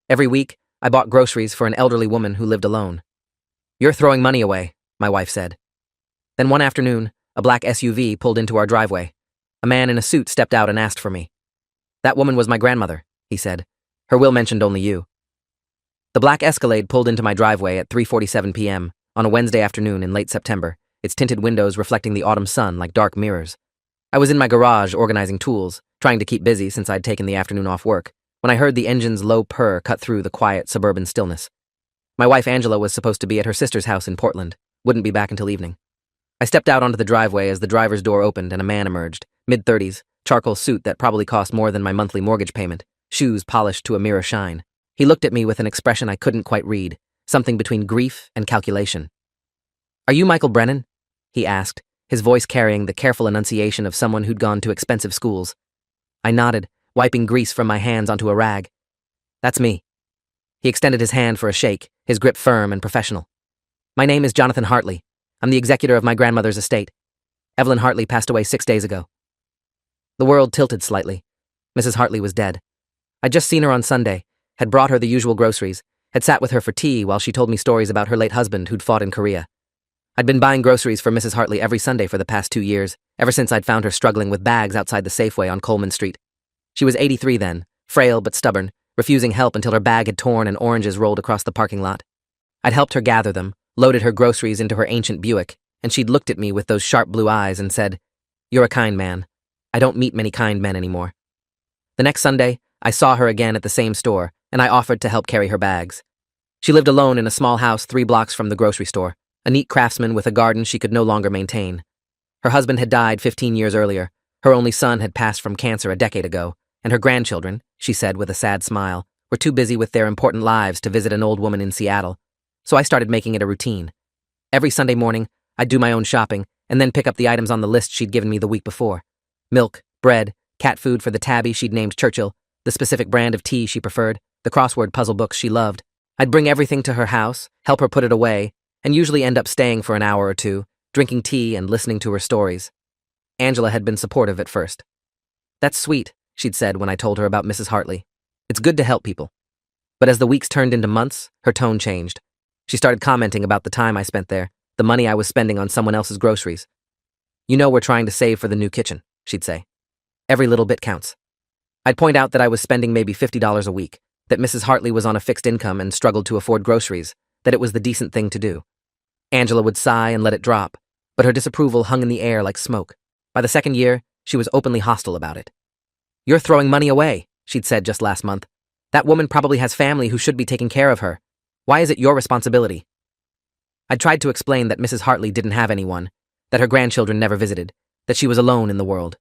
Every week, I bought groceries for an elderly woman who lived alone. "You're throwing money away," my wife said. Then one afternoon, a black SUV pulled into our driveway. A man in a suit stepped out and asked for me. "That woman was my grandmother," he said. "Her will mentioned only you." The black Escalade pulled into my driveway at 3:47 p.m. on a Wednesday afternoon in late September, its tinted windows reflecting the autumn sun like dark mirrors. I was in my garage organizing tools, trying to keep busy since I'd taken the afternoon off work, when I heard the engine's low purr cut through the quiet suburban stillness. My wife Angela was supposed to be at her sister's house in Portland, wouldn't be back until evening. I stepped out onto the driveway as the driver's door opened and a man emerged, mid-30s, charcoal suit that probably cost more than my monthly mortgage payment, shoes polished to a mirror shine. He looked at me with an expression I couldn't quite read, something between grief and calculation. "Are you Michael Brennan?" he asked, his voice carrying the careful enunciation of someone who'd gone to expensive schools. I nodded, wiping grease from my hands onto a rag. "That's me." He extended his hand for a shake, his grip firm and professional. "My name is Jonathan Hartley. I'm the executor of my grandmother's estate. Evelyn Hartley passed away 6 days ago." The world tilted slightly. Mrs. Hartley was dead. I'd just seen her on Sunday, had brought her the usual groceries, had sat with her for tea while she told me stories about her late husband who'd fought in Korea. I'd been buying groceries for Mrs. Hartley every Sunday for the past 2 years, ever since I'd found her struggling with bags outside the Safeway on Coleman Street. She was 83 then, frail but stubborn, refusing help until her bag had torn and oranges rolled across the parking lot. I'd helped her gather them, loaded her groceries into her ancient Buick, and she'd looked at me with those sharp blue eyes and said, "You're a kind man. I don't meet many kind men anymore." The next Sunday, I saw her again at the same store, and I offered to help carry her bags. She lived alone in a small house 3 blocks from the grocery store, a neat craftsman with a garden she could no longer maintain. Her husband had died 15 years earlier, her only son had passed from cancer a decade ago, and her grandchildren, she said with a sad smile, were too busy with their important lives to visit an old woman in Seattle. So I started making it a routine. Every Sunday morning, I'd do my own shopping, and then pick up the items on the list she'd given me the week before. Milk, bread, cat food for the tabby she'd named Churchill, the specific brand of tea she preferred, the crossword puzzle books she loved. I'd bring everything to her house, help her put it away, and usually end up staying for an hour or two, drinking tea and listening to her stories. Angela had been supportive at first. "That's sweet," she'd said when I told her about Mrs. Hartley. "It's good to help people." But as the weeks turned into months, her tone changed. She started commenting about the time I spent there, the money I was spending on someone else's groceries. "You know we're trying to save for the new kitchen," she'd say. "Every little bit counts." I'd point out that I was spending maybe $50 a week, that Mrs. Hartley was on a fixed income and struggled to afford groceries, that it was the decent thing to do. Angela would sigh and let it drop, but her disapproval hung in the air like smoke. By the second year, she was openly hostile about it. "You're throwing money away," she'd said just last month. "That woman probably has family who should be taking care of her. Why is it your responsibility?" I tried to explain that Mrs. Hartley didn't have anyone, that her grandchildren never visited, that she was alone in the world.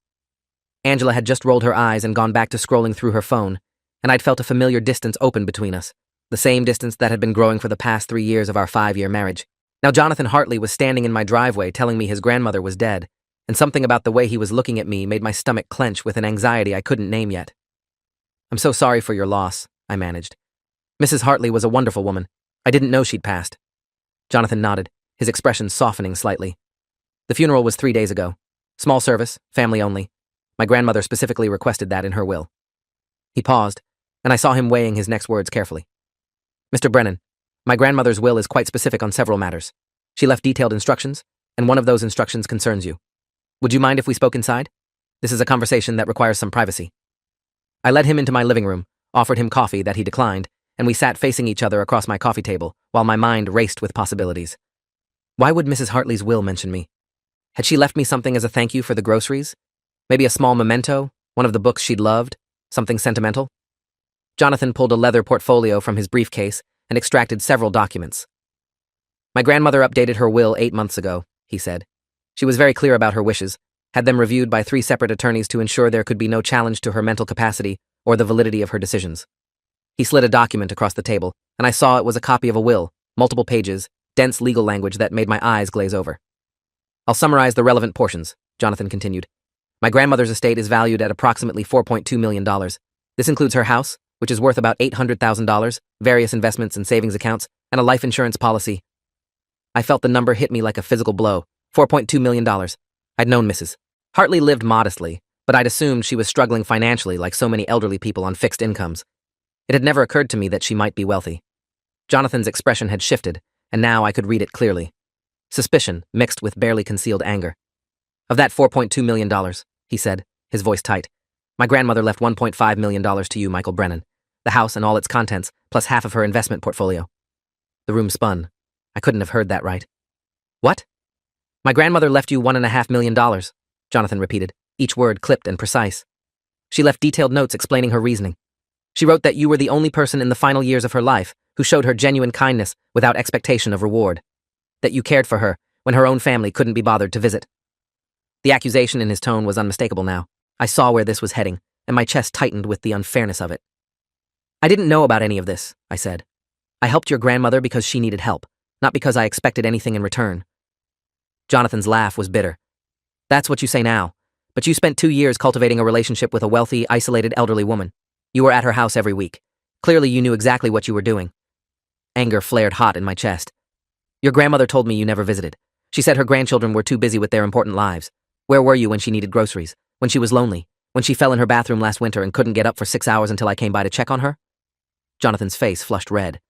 Angela had just rolled her eyes and gone back to scrolling through her phone, and I'd felt a familiar distance open between us, the same distance that had been growing for the past 3 years of our 5-year marriage. Now Jonathan Hartley was standing in my driveway telling me his grandmother was dead, and something about the way he was looking at me made my stomach clench with an anxiety I couldn't name yet. "I'm so sorry for your loss," I managed. "Mrs. Hartley was a wonderful woman. I didn't know she'd passed." Jonathan nodded, his expression softening slightly. "The funeral was 3 days ago. Small service, family only. My grandmother specifically requested that in her will." He paused, and I saw him weighing his next words carefully. "Mr. Brennan, my grandmother's will is quite specific on several matters. She left detailed instructions, and one of those instructions concerns you. Would you mind if we spoke inside? This is a conversation that requires some privacy." I led him into my living room, offered him coffee that he declined, and we sat facing each other across my coffee table, while my mind raced with possibilities. Why would Mrs. Hartley's will mention me? Had she left me something as a thank you for the groceries? Maybe a small memento, one of the books she'd loved, something sentimental? Jonathan pulled a leather portfolio from his briefcase and extracted several documents. "My grandmother updated her will 8 months ago," he said. "She was very clear about her wishes, had them reviewed by 3 separate attorneys to ensure there could be no challenge to her mental capacity or the validity of her decisions." He slid a document across the table, and I saw it was a copy of a will, multiple pages, dense legal language that made my eyes glaze over. "I'll summarize the relevant portions," Jonathan continued. "My grandmother's estate is valued at approximately $4.2 million. This includes her house, which is worth about $800,000, various investments and savings accounts, and a life insurance policy." I felt the number hit me like a physical blow. $4.2 million. I'd known Mrs. Hartley lived modestly, but I'd assumed she was struggling financially like so many elderly people on fixed incomes. It had never occurred to me that she might be wealthy. Jonathan's expression had shifted, and now I could read it clearly. Suspicion, mixed with barely concealed anger. "Of that $4.2 million, he said, his voice tight. "My grandmother left $1.5 million to you, Michael Brennan. The house and all its contents, plus half of her investment portfolio." The room spun. I couldn't have heard that right. "What?" "My grandmother left you $1.5 million, Jonathan repeated, each word clipped and precise. "She left detailed notes explaining her reasoning. She wrote that you were the only person in the final years of her life who showed her genuine kindness without expectation of reward. That you cared for her when her own family couldn't be bothered to visit." The accusation in his tone was unmistakable now. I saw where this was heading, and my chest tightened with the unfairness of it. "I didn't know about any of this," I said. "I helped your grandmother because she needed help, not because I expected anything in return." Jonathan's laugh was bitter. "That's what you say now, but you spent 2 years cultivating a relationship with a wealthy, isolated elderly woman. You were at her house every week. Clearly you knew exactly what you were doing." Anger flared hot in my chest. "Your grandmother told me you never visited. She said her grandchildren were too busy with their important lives. Where were you when she needed groceries? When she was lonely? When she fell in her bathroom last winter and couldn't get up for 6 hours until I came by to check on her?" Jonathan's face flushed red.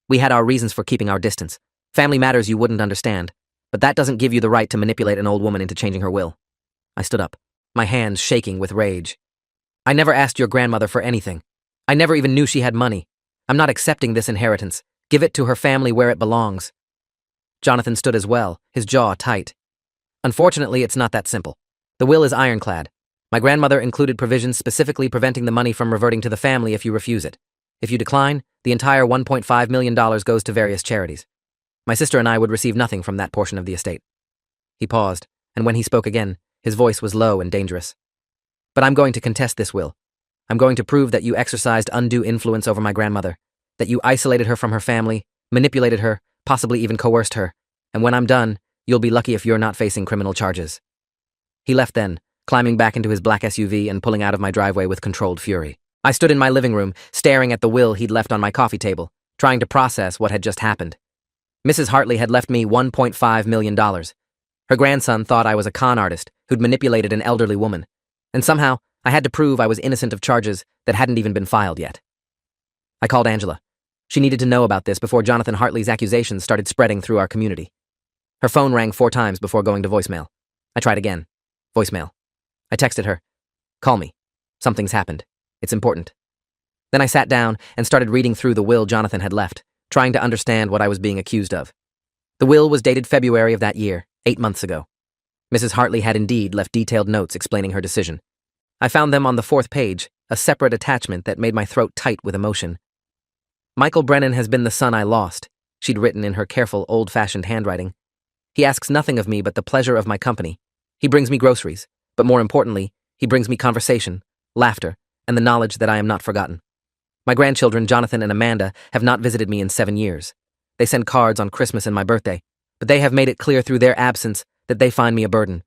"We had our reasons for keeping our distance. Family matters you wouldn't understand. But that doesn't give you the right to manipulate an old woman into changing her will." I stood up, my hands shaking with rage. "I never asked your grandmother for anything. I never even knew she had money. I'm not accepting this inheritance. Give it to her family where it belongs." Jonathan stood as well, his jaw tight. "Unfortunately, it's not that simple. The will is ironclad. My grandmother included provisions specifically preventing the money from reverting to the family if you refuse it. If you decline, the entire $1.5 million goes to various charities. My sister and I would receive nothing from that portion of the estate." He paused, and when he spoke again, his voice was low and dangerous. "But I'm going to contest this will. I'm going to prove that you exercised undue influence over my grandmother, that you isolated her from her family, manipulated her, possibly even coerced her, and when I'm done, you'll be lucky if you're not facing criminal charges." He left then, climbing back into his black SUV and pulling out of my driveway with controlled fury. I stood in my living room, staring at the will he'd left on my coffee table, trying to process what had just happened. Mrs. Hartley had left me $1.5 million. Her grandson thought I was a con artist who'd manipulated an elderly woman, and somehow I had to prove I was innocent of charges that hadn't even been filed yet. I called Angela. She needed to know about this before Jonathan Hartley's accusations started spreading through our community. Her phone rang 4 times before going to voicemail. I tried again. Voicemail. I texted her. "Call me. Something's happened. It's important." Then I sat down and started reading through the will Jonathan had left, trying to understand what I was being accused of. The will was dated February of that year, 8 months ago. Mrs. Hartley had indeed left detailed notes explaining her decision. I found them on the 4th page, a separate attachment that made my throat tight with emotion. "Michael Brennan has been the son I lost," she'd written in her careful, old-fashioned handwriting. "He asks nothing of me but the pleasure of my company. He brings me groceries, but more importantly, he brings me conversation, laughter, and the knowledge that I am not forgotten. My grandchildren, Jonathan and Amanda, have not visited me in 7 years. They send cards on Christmas and my birthday, but they have made it clear through their absence that they find me a burden.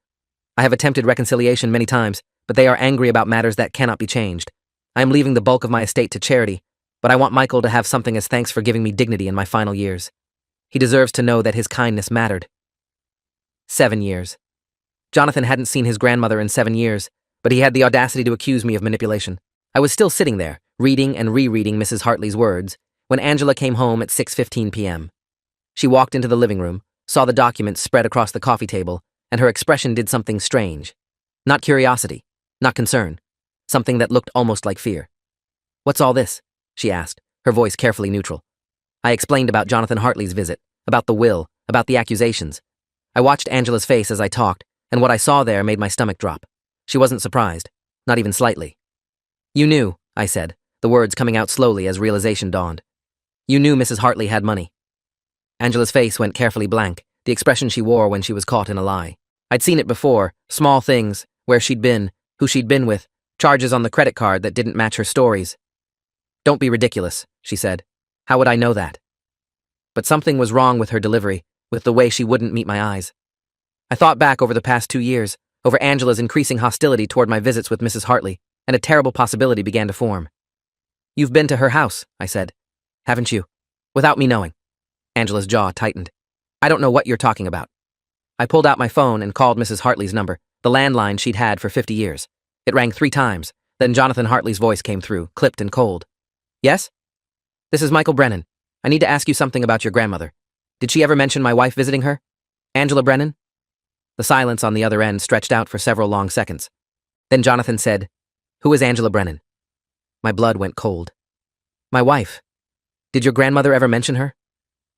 I have attempted reconciliation many times, but they are angry about matters that cannot be changed. I am leaving the bulk of my estate to charity, but I want Michael to have something as thanks for giving me dignity in my final years. He deserves to know that his kindness mattered." 7 years. Jonathan hadn't seen his grandmother in 7 years, but he had the audacity to accuse me of manipulation. I was still sitting there, reading and rereading Mrs. Hartley's words, when Angela came home at 6:15 p.m. She walked into the living room, saw the documents spread across the coffee table, and her expression did something strange. Not curiosity, not concern, something that looked almost like fear. "What's all this?" she asked, her voice carefully neutral. I explained about Jonathan Hartley's visit, about the will, about the accusations. I watched Angela's face as I talked, and what I saw there made my stomach drop. She wasn't surprised, not even slightly. "You knew," I said, the words coming out slowly as realization dawned. "You knew Mrs. Hartley had money." Angela's face went carefully blank, the expression she wore when she was caught in a lie. I'd seen it before, small things, where she'd been, who she'd been with, charges on the credit card that didn't match her stories. "Don't be ridiculous," she said. "How would I know that?" But something was wrong with her delivery, with the way she wouldn't meet my eyes. I thought back over the past 2 years, over Angela's increasing hostility toward my visits with Mrs. Hartley, and a terrible possibility began to form. "You've been to her house," I said. "Haven't you?" "Without me knowing." Angela's jaw tightened. "I don't know what you're talking about." I pulled out my phone and called Mrs. Hartley's number, the landline she'd had for 50 years. It rang 3 times, then Jonathan Hartley's voice came through, clipped and cold. Yes? This is Michael Brennan. I need to ask you something about your grandmother. Did she ever mention my wife visiting her? Angela Brennan? The silence on the other end stretched out for several long seconds. Then Jonathan said, "Who is Angela Brennan?" My blood went cold. My wife. Did your grandmother ever mention her?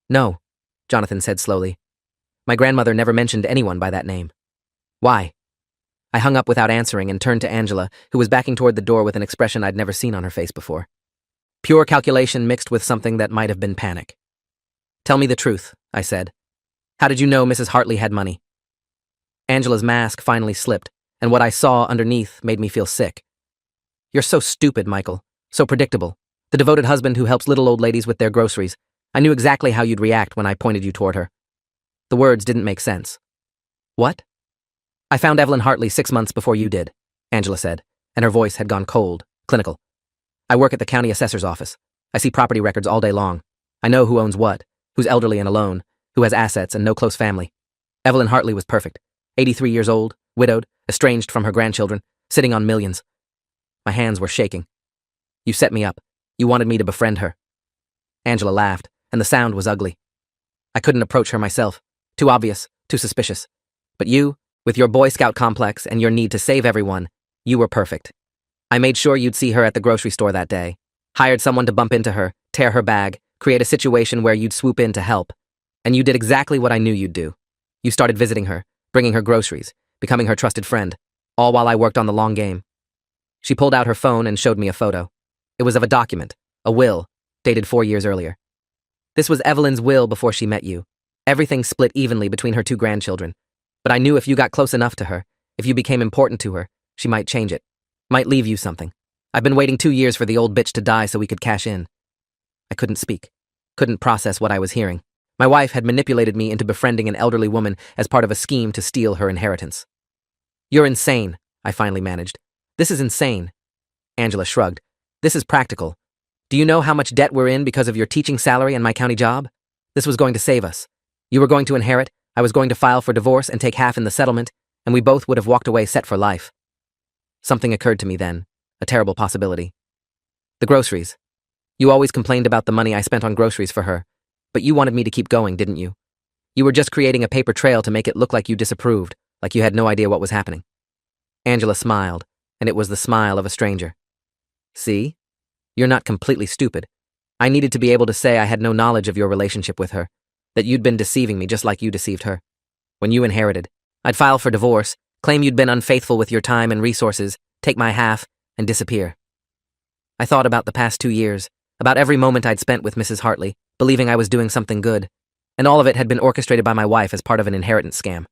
No, Jonathan said slowly. My grandmother never mentioned anyone by that name. Why? I hung up without answering and turned to Angela, who was backing toward the door with an expression I'd never seen on her face before. Pure calculation mixed with something that might have been panic. Tell me the truth, I said. How did you know Mrs. Hartley had money? Angela's mask finally slipped, and what I saw underneath made me feel sick. You're so stupid, Michael. So predictable. The devoted husband who helps little old ladies with their groceries. I knew exactly how you'd react when I pointed you toward her. The words didn't make sense. What? I found Evelyn Hartley 6 months before you did, Angela said, and her voice had gone cold, clinical. I work at the county assessor's office. I see property records all day long. I know who owns what, who's elderly and alone, who has assets and no close family. Evelyn Hartley was perfect. 83 years old, widowed, estranged from her grandchildren, sitting on millions. My hands were shaking. You set me up. You wanted me to befriend her. Angela laughed, and the sound was ugly. I couldn't approach her myself. Too obvious, too suspicious. But you, with your Boy Scout complex and your need to save everyone, you were perfect. I made sure you'd see her at the grocery store that day. Hired someone to bump into her, tear her bag, create a situation where you'd swoop in to help. And you did exactly what I knew you'd do. You started visiting her, bringing her groceries, becoming her trusted friend, all while I worked on the long game. She pulled out her phone and showed me a photo. It was of a document, a will, dated 4 years earlier. This was Evelyn's will before she met you. Everything split evenly between her 2 grandchildren. But I knew if you got close enough to her, if you became important to her, she might change it. Might leave you something. I've been waiting 2 years for the old bitch to die so we could cash in. I couldn't speak. Couldn't process what I was hearing. My wife had manipulated me into befriending an elderly woman as part of a scheme to steal her inheritance. You're insane, I finally managed. This is insane. Angela shrugged. This is practical. Do you know how much debt we're in because of your teaching salary and my county job? This was going to save us. You were going to inherit, I was going to file for divorce and take half in the settlement, and we both would have walked away set for life. Something occurred to me then, a terrible possibility. The groceries. You always complained about the money I spent on groceries for her, but you wanted me to keep going, didn't you? You were just creating a paper trail to make it look like you disapproved, like you had no idea what was happening. Angela smiled, and it was the smile of a stranger. See? You're not completely stupid. I needed to be able to say I had no knowledge of your relationship with her, that you'd been deceiving me just like you deceived her. When you inherited, I'd file for divorce, claim you'd been unfaithful with your time and resources, take my half, and disappear. I thought about the past 2 years, about every moment I'd spent with Mrs. Hartley, believing I was doing something good, and all of it had been orchestrated by my wife as part of an inheritance scam.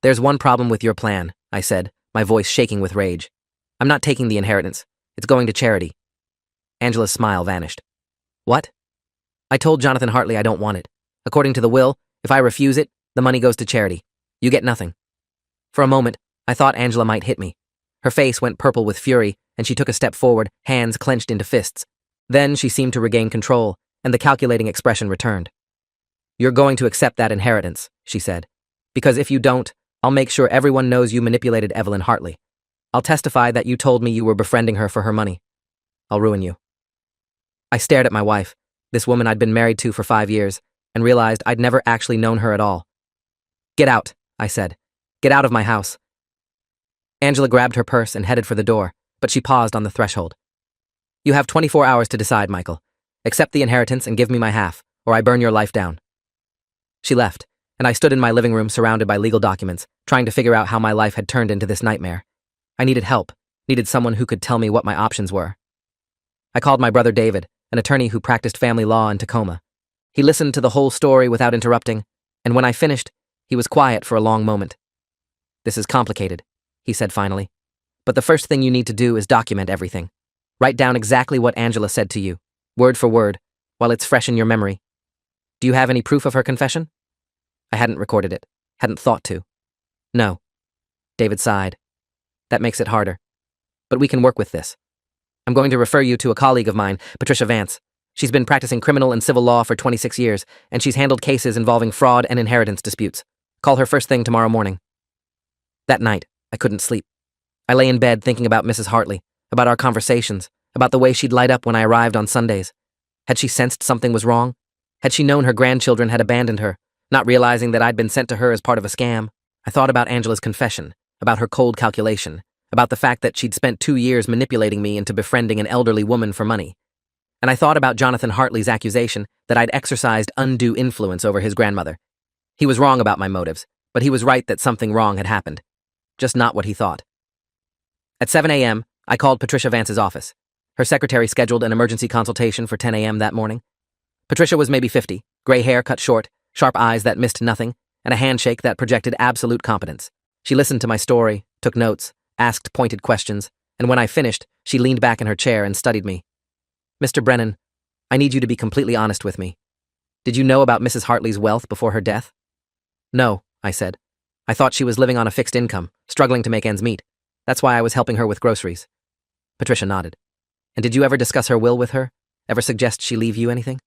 There's one problem with your plan, I said, my voice shaking with rage. I'm not taking the inheritance. It's going to charity. Angela's smile vanished. What? I told Jonathan Hartley I don't want it. According to the will, if I refuse it, the money goes to charity. You get nothing. For a moment, I thought Angela might hit me. Her face went purple with fury, and she took a step forward, hands clenched into fists. Then she seemed to regain control, and the calculating expression returned. You're going to accept that inheritance, she said. Because if you don't, I'll make sure everyone knows you manipulated Evelyn Hartley. I'll testify that you told me you were befriending her for her money. I'll ruin you. I stared at my wife, this woman I'd been married to for 5 years, and realized I'd never actually known her at all. Get out, I said. Get out of my house. Angela grabbed her purse and headed for the door, but she paused on the threshold. You have 24 hours to decide, Michael. Accept the inheritance and give me my half, or I burn your life down. She left, and I stood in my living room surrounded by legal documents, trying to figure out how my life had turned into this nightmare. I needed help, needed someone who could tell me what my options were. I called my brother David, an attorney who practiced family law in Tacoma. He listened to the whole story without interrupting, and when I finished, he was quiet for a long moment. This is complicated, he said finally. But the first thing you need to do is document everything. Write down exactly what Angela said to you, word for word, while it's fresh in your memory. Do you have any proof of her confession? I hadn't recorded it, hadn't thought to. No. David sighed. That makes it harder. But we can work with this. I'm going to refer you to a colleague of mine, Patricia Vance. She's been practicing criminal and civil law for 26 years, and she's handled cases involving fraud and inheritance disputes. Call her first thing tomorrow morning. That night, I couldn't sleep. I lay in bed thinking about Mrs. Hartley, about our conversations, about the way she'd light up when I arrived on Sundays. Had she sensed something was wrong? Had she known her grandchildren had abandoned her, not realizing that I'd been sent to her as part of a scam? I thought about Angela's confession, about her cold calculation, about the fact that she'd spent 2 years manipulating me into befriending an elderly woman for money. And I thought about Jonathan Hartley's accusation that I'd exercised undue influence over his grandmother. He was wrong about my motives, but he was right that something wrong had happened. Just not what he thought. At 7 a.m., I called Patricia Vance's office. Her secretary scheduled an emergency consultation for 10 a.m. that morning. Patricia was maybe 50, gray hair cut short, sharp eyes that missed nothing, and a handshake that projected absolute competence. She listened to my story, took notes, asked pointed questions, and when I finished, she leaned back in her chair and studied me. "Mr. Brennan, I need you to be completely honest with me. Did you know about Mrs. Hartley's wealth before her death?" "No," I said. "I thought she was living on a fixed income, struggling to make ends meet. That's why I was helping her with groceries." Patricia nodded. "And did you ever discuss her will with her? Ever suggest she leave you anything?"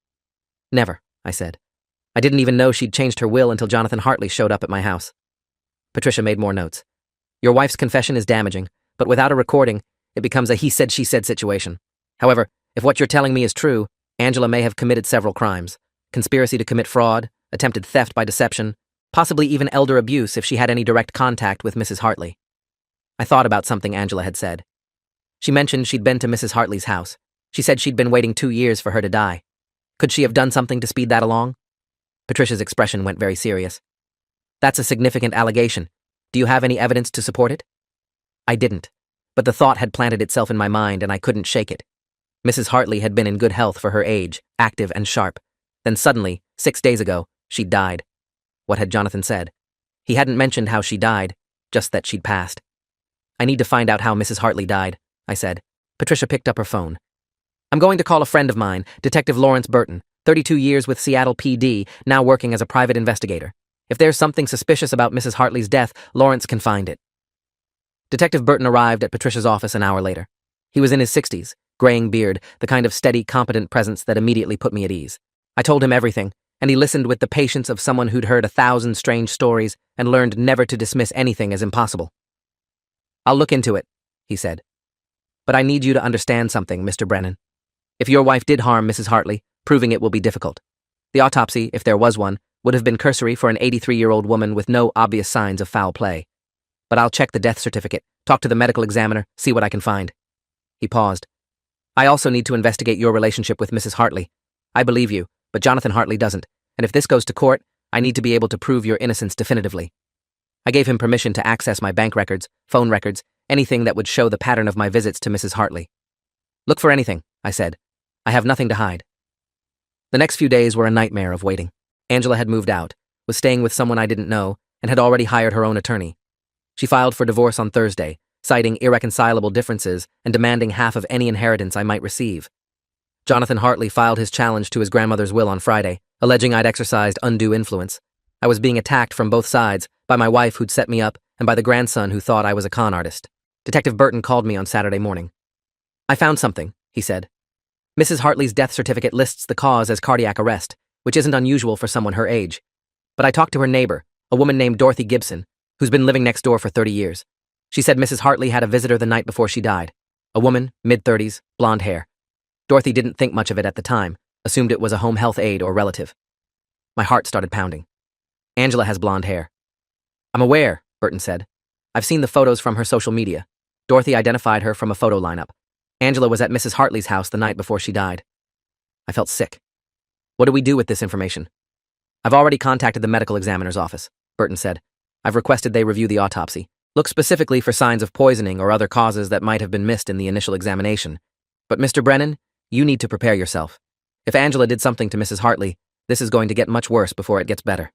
"Never," I said. "I didn't even know she'd changed her will until Jonathan Hartley showed up at my house." Patricia made more notes. "Your wife's confession is damaging, but without a recording, it becomes a he said she said situation. However, if what you're telling me is true, Angela may have committed several crimes: conspiracy to commit fraud, attempted theft by deception, possibly even elder abuse if she had any direct contact with Mrs. Hartley." I thought about something Angela had said. She mentioned she'd been to Mrs. Hartley's house. She said she'd been waiting 2 years for her to die. Could she have done something to speed that along? Patricia's expression went very serious. "That's a significant allegation. Do you have any evidence to support it?" I didn't, but the thought had planted itself in my mind and I couldn't shake it. Mrs. Hartley had been in good health for her age, active and sharp. Then suddenly, 6 days ago, she'd died. What had Jonathan said? He hadn't mentioned how she died, just that she'd passed. "I need to find out how Mrs. Hartley died," I said. Patricia picked up her phone. "I'm going to call a friend of mine, Detective Lawrence Burton, 32 years with Seattle PD, now working as a private investigator. If there's something suspicious about Mrs. Hartley's death, Lawrence can find it." Detective Burton arrived at Patricia's office an hour later. He was in his 60s, graying beard, the kind of steady, competent presence that immediately put me at ease. I told him everything, and he listened with the patience of someone who'd heard 1,000 strange stories and learned never to dismiss anything as impossible. "I'll look into it," he said. "But I need you to understand something, Mr. Brennan. If your wife did harm Mrs. Hartley, proving it will be difficult. The autopsy, if there was one, would have been cursory for an 83-year-old woman with no obvious signs of foul play. But I'll check the death certificate, talk to the medical examiner, see what I can find." He paused. "I also need to investigate your relationship with Mrs. Hartley. I believe you, but Jonathan Hartley doesn't, and if this goes to court, I need to be able to prove your innocence definitively." I gave him permission to access my bank records, phone records, anything that would show the pattern of my visits to Mrs. Hartley. "Look for anything," I said. "I have nothing to hide." The next few days were a nightmare of waiting. Angela had moved out, was staying with someone I didn't know, and had already hired her own attorney. She filed for divorce on Thursday, citing irreconcilable differences and demanding half of any inheritance I might receive. Jonathan Hartley filed his challenge to his grandmother's will on Friday, alleging I'd exercised undue influence. I was being attacked from both sides, by my wife who'd set me up, and by the grandson who thought I was a con artist. Detective Burton called me on Saturday morning. "I found something," he said. "Mrs. Hartley's death certificate lists the cause as cardiac arrest, which isn't unusual for someone her age. But I talked to her neighbor, a woman named Dorothy Gibson, who's been living next door for 30 years. She said Mrs. Hartley had a visitor the night before she died. A woman, mid-30s, blonde hair. Dorothy didn't think much of it at the time, assumed it was a home health aide or relative." My heart started pounding. "Angela has blonde hair." "I'm aware," Burton said. "I've seen the photos from her social media. Dorothy identified her from a photo lineup. Angela was at Mrs. Hartley's house the night before she died." I felt sick. "What do we do with this information?" "I've already contacted the medical examiner's office," Burton said. "I've requested they review the autopsy. Look specifically for signs of poisoning or other causes that might have been missed in the initial examination. But Mr. Brennan, you need to prepare yourself. If Angela did something to Mrs. Hartley, this is going to get much worse before it gets better."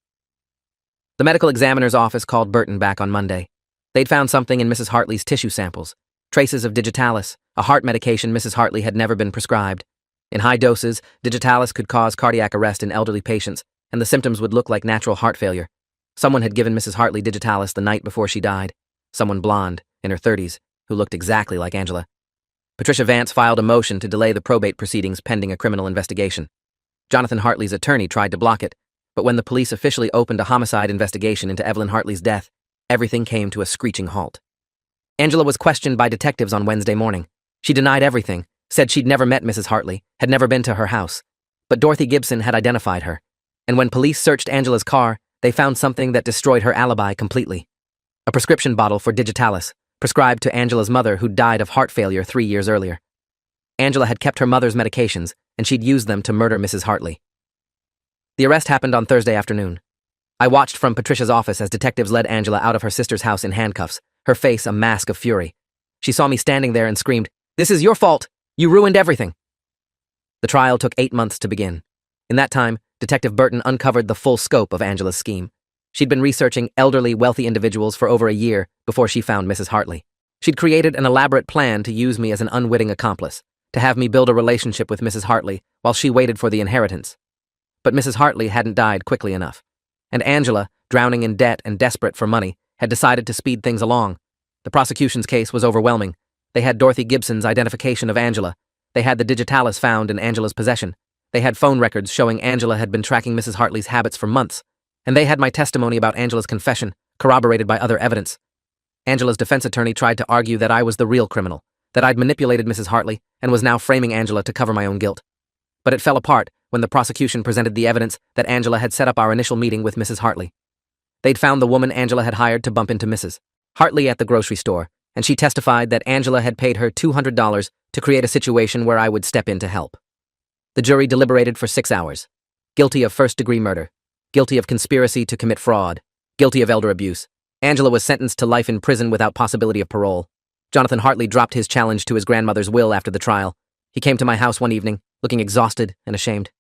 The medical examiner's office called Burton back on Monday. They'd found something in Mrs. Hartley's tissue samples, traces of digitalis, a heart medication Mrs. Hartley had never been prescribed. In high doses, digitalis could cause cardiac arrest in elderly patients, and the symptoms would look like natural heart failure. Someone had given Mrs. Hartley digitalis the night before she died. Someone blonde, in her 30s, who looked exactly like Angela. Patricia Vance filed a motion to delay the probate proceedings pending a criminal investigation. Jonathan Hartley's attorney tried to block it, but when the police officially opened a homicide investigation into Evelyn Hartley's death, everything came to a screeching halt. Angela was questioned by detectives on Wednesday morning. She denied everything, said she'd never met Mrs. Hartley, had never been to her house. But Dorothy Gibson had identified her. And when police searched Angela's car, they found something that destroyed her alibi completely. A prescription bottle for Digitalis, prescribed to Angela's mother who'd died of heart failure 3 years earlier. Angela had kept her mother's medications, and she'd used them to murder Mrs. Hartley. The arrest happened on Thursday afternoon. I watched from Patricia's office as detectives led Angela out of her sister's house in handcuffs, her face a mask of fury. She saw me standing there and screamed, "This is your fault! You ruined everything!" The trial took 8 months to begin. In that time, Detective Burton uncovered the full scope of Angela's scheme. She'd been researching elderly, wealthy individuals for over a year before she found Mrs. Hartley. She'd created an elaborate plan to use me as an unwitting accomplice, to have me build a relationship with Mrs. Hartley while she waited for the inheritance. But Mrs. Hartley hadn't died quickly enough, and Angela, drowning in debt and desperate for money, had decided to speed things along. The prosecution's case was overwhelming. They had Dorothy Gibson's identification of Angela. They had the Digitalis found in Angela's possession. They had phone records showing Angela had been tracking Mrs. Hartley's habits for months. And they had my testimony about Angela's confession, corroborated by other evidence. Angela's defense attorney tried to argue that I was the real criminal, that I'd manipulated Mrs. Hartley and was now framing Angela to cover my own guilt. But it fell apart when the prosecution presented the evidence that Angela had set up our initial meeting with Mrs. Hartley. They'd found the woman Angela had hired to bump into Mrs. Hartley at the grocery store, and she testified that Angela had paid her $200 to create a situation where I would step in to help. The jury deliberated for 6 hours. Guilty of first-degree murder. Guilty of conspiracy to commit fraud. Guilty of elder abuse. Angela was sentenced to life in prison without possibility of parole. Jonathan Hartley dropped his challenge to his grandmother's will after the trial. He came to my house one evening, looking exhausted and ashamed.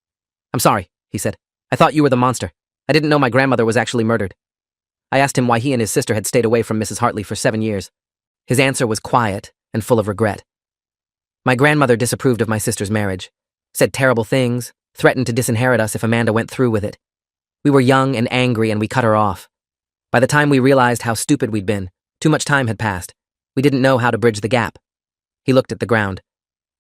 "I'm sorry," he said. "I thought you were the monster. I didn't know my grandmother was actually murdered." I asked him why he and his sister had stayed away from Mrs. Hartley for 7 years. His answer was quiet and full of regret. "My grandmother disapproved of my sister's marriage, said terrible things, threatened to disinherit us if Amanda went through with it. We were young and angry and we cut her off. By the time we realized how stupid we'd been, too much time had passed. We didn't know how to bridge the gap." He looked at the ground.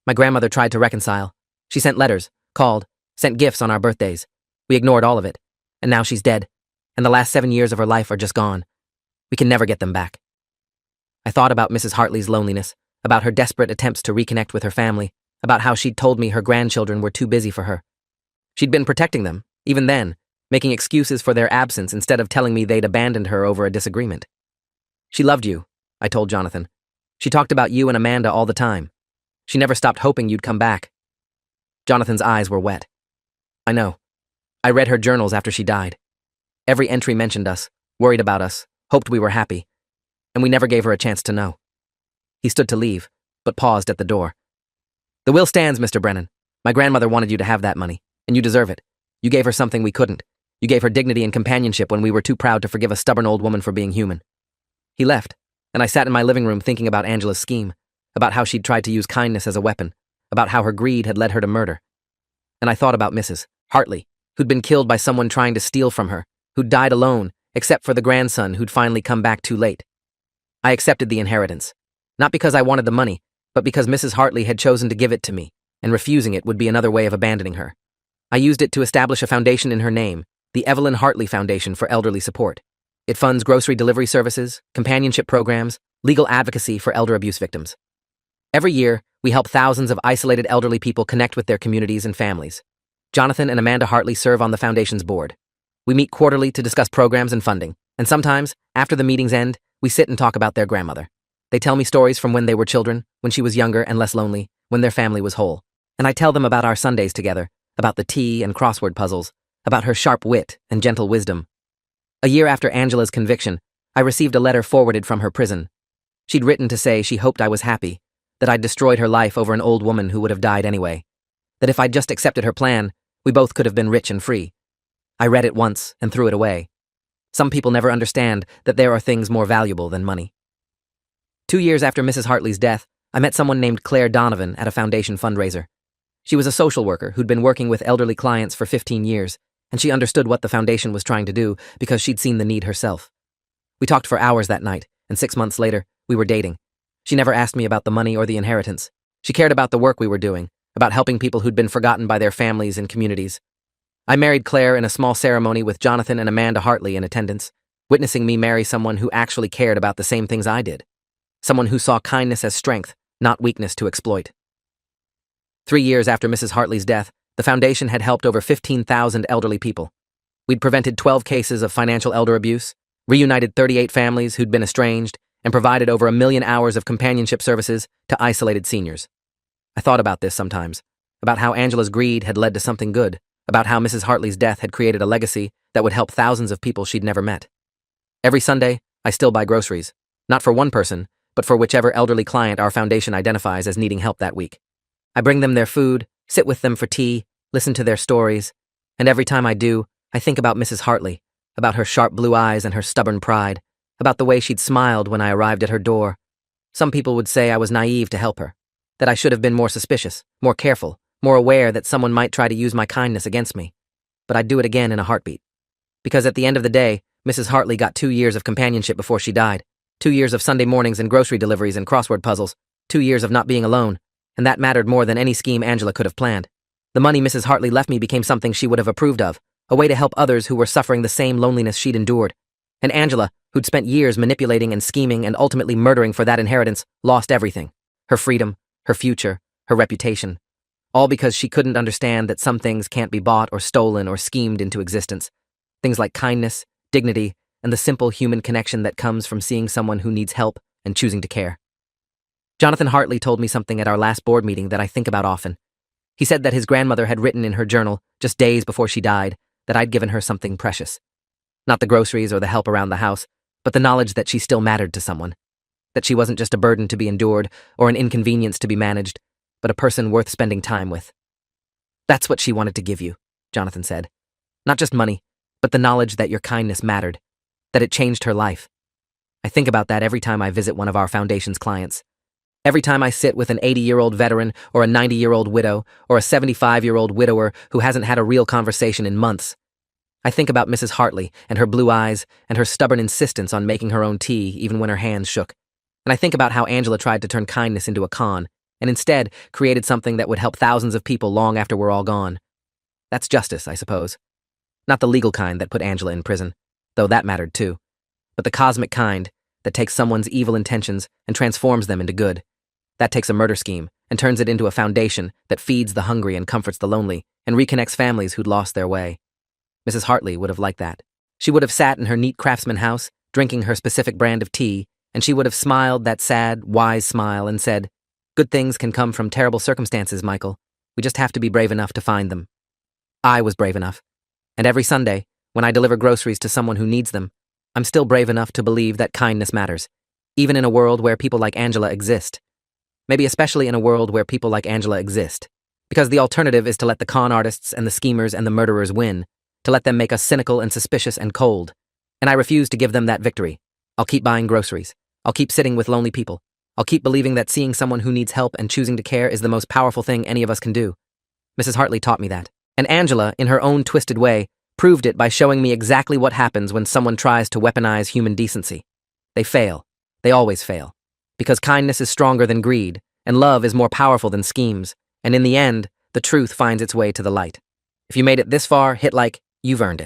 "My grandmother tried to reconcile. She sent letters, called, sent gifts on our birthdays. We ignored all of it. And now she's dead. And the last 7 years of her life are just gone. We can never get them back." I thought about Mrs. Hartley's loneliness, about her desperate attempts to reconnect with her family, about how she'd told me her grandchildren were too busy for her. She'd been protecting them, even then, making excuses for their absence instead of telling me they'd abandoned her over a disagreement. "She loved you," I told Jonathan. "She talked about you and Amanda all the time. She never stopped hoping you'd come back." Jonathan's eyes were wet. "I know. I read her journals after she died. Every entry mentioned us, worried about us, hoped we were happy. And we never gave her a chance to know." He stood to leave, but paused at the door. "The will stands, Mr. Brennan. My grandmother wanted you to have that money, and you deserve it. You gave her something we couldn't. You gave her dignity and companionship when we were too proud to forgive a stubborn old woman for being human." He left, and I sat in my living room thinking about Angela's scheme, about how she'd tried to use kindness as a weapon, about how her greed had led her to murder. And I thought about Mrs. Hartley, who'd been killed by someone trying to steal from her, who'd died alone, except for the grandson who'd finally come back too late. I accepted the inheritance, not because I wanted the money, but because Mrs. Hartley had chosen to give it to me, and refusing it would be another way of abandoning her. I used it to establish a foundation in her name, the Evelyn Hartley Foundation for Elderly Support. It funds grocery delivery services, companionship programs, legal advocacy for elder abuse victims. Every year, we help thousands of isolated elderly people connect with their communities and families. Jonathan and Amanda Hartley serve on the foundation's board. We meet quarterly to discuss programs and funding, and sometimes, after the meetings end, we sit and talk about their grandmother. They tell me stories from when they were children, when she was younger and less lonely, when their family was whole. And I tell them about our Sundays together, about the tea and crossword puzzles, about her sharp wit and gentle wisdom. A year after Angela's conviction, I received a letter forwarded from her prison. She'd written to say she hoped I was happy, that I'd destroyed her life over an old woman who would have died anyway, that if I'd just accepted her plan, we both could have been rich and free. I read it once and threw it away. Some people never understand that there are things more valuable than money. 2 years after Mrs. Hartley's death, I met someone named Claire Donovan at a foundation fundraiser. She was a social worker who'd been working with elderly clients for 15 years, and she understood what the foundation was trying to do because she'd seen the need herself. We talked for hours that night, and 6 months later, we were dating. She never asked me about the money or the inheritance. She cared about the work we were doing, about helping people who'd been forgotten by their families and communities. I married Claire in a small ceremony with Jonathan and Amanda Hartley in attendance, witnessing me marry someone who actually cared about the same things I did. Someone who saw kindness as strength, not weakness to exploit. 3 years after Mrs. Hartley's death, the foundation had helped over 15,000 elderly people. We'd prevented 12 cases of financial elder abuse, reunited 38 families who'd been estranged, and provided over 1 million hours of companionship services to isolated seniors. I thought about this sometimes, about how Angela's greed had led to something good, about how Mrs. Hartley's death had created a legacy that would help thousands of people she'd never met. Every Sunday, I still buy groceries, not for one person, but for whichever elderly client our foundation identifies as needing help that week. I bring them their food, sit with them for tea, listen to their stories, and every time I do, I think about Mrs. Hartley, about her sharp blue eyes and her stubborn pride, about the way she'd smiled when I arrived at her door. Some people would say I was naive to help her, that I should have been more suspicious, more careful, more aware that someone might try to use my kindness against me. But I'd do it again in a heartbeat. Because at the end of the day, Mrs. Hartley got 2 years of companionship before she died, 2 years of Sunday mornings and grocery deliveries and crossword puzzles, 2 years of not being alone, and that mattered more than any scheme Angela could have planned. The money Mrs. Hartley left me became something she would have approved of, a way to help others who were suffering the same loneliness she'd endured. And Angela, who'd spent years manipulating and scheming and ultimately murdering for that inheritance, lost everything. Her freedom, her future, her reputation. All because she couldn't understand that some things can't be bought or stolen or schemed into existence. Things like kindness, dignity, and the simple human connection that comes from seeing someone who needs help and choosing to care. Jonathan Hartley told me something at our last board meeting that I think about often. He said that his grandmother had written in her journal, just days before she died, that I'd given her something precious. Not the groceries or the help around the house, but the knowledge that she still mattered to someone. That she wasn't just a burden to be endured or an inconvenience to be managed, but a person worth spending time with. That's what she wanted to give you, Jonathan said. Not just money, but the knowledge that your kindness mattered, that it changed her life. I think about that every time I visit one of our foundation's clients. Every time I sit with an 80-year-old veteran or a 90-year-old widow or a 75-year-old widower who hasn't had a real conversation in months, I think about Mrs. Hartley and her blue eyes and her stubborn insistence on making her own tea even when her hands shook. And I think about how Angela tried to turn kindness into a con and instead created something that would help thousands of people long after we're all gone. That's justice, I suppose. Not the legal kind that put Angela in prison, though that mattered too, but the cosmic kind that takes someone's evil intentions and transforms them into good. That takes a murder scheme and turns it into a foundation that feeds the hungry and comforts the lonely and reconnects families who'd lost their way. Mrs. Hartley would have liked that. She would have sat in her neat craftsman house, drinking her specific brand of tea, and she would have smiled that sad, wise smile and said, "Good things can come from terrible circumstances, Michael. We just have to be brave enough to find them." I was brave enough. And every Sunday, when I deliver groceries to someone who needs them, I'm still brave enough to believe that kindness matters, even in a world where people like Angela exist. Maybe especially in a world where people like Angela exist. Because the alternative is to let the con artists and the schemers and the murderers win, to let them make us cynical and suspicious and cold. And I refuse to give them that victory. I'll keep buying groceries. I'll keep sitting with lonely people. I'll keep believing that seeing someone who needs help and choosing to care is the most powerful thing any of us can do. Mrs. Hartley taught me that. And Angela, in her own twisted way, proved it by showing me exactly what happens when someone tries to weaponize human decency. They fail. They always fail. Because kindness is stronger than greed, and love is more powerful than schemes, and in the end, the truth finds its way to the light. If you made it this far, hit like, you've earned it.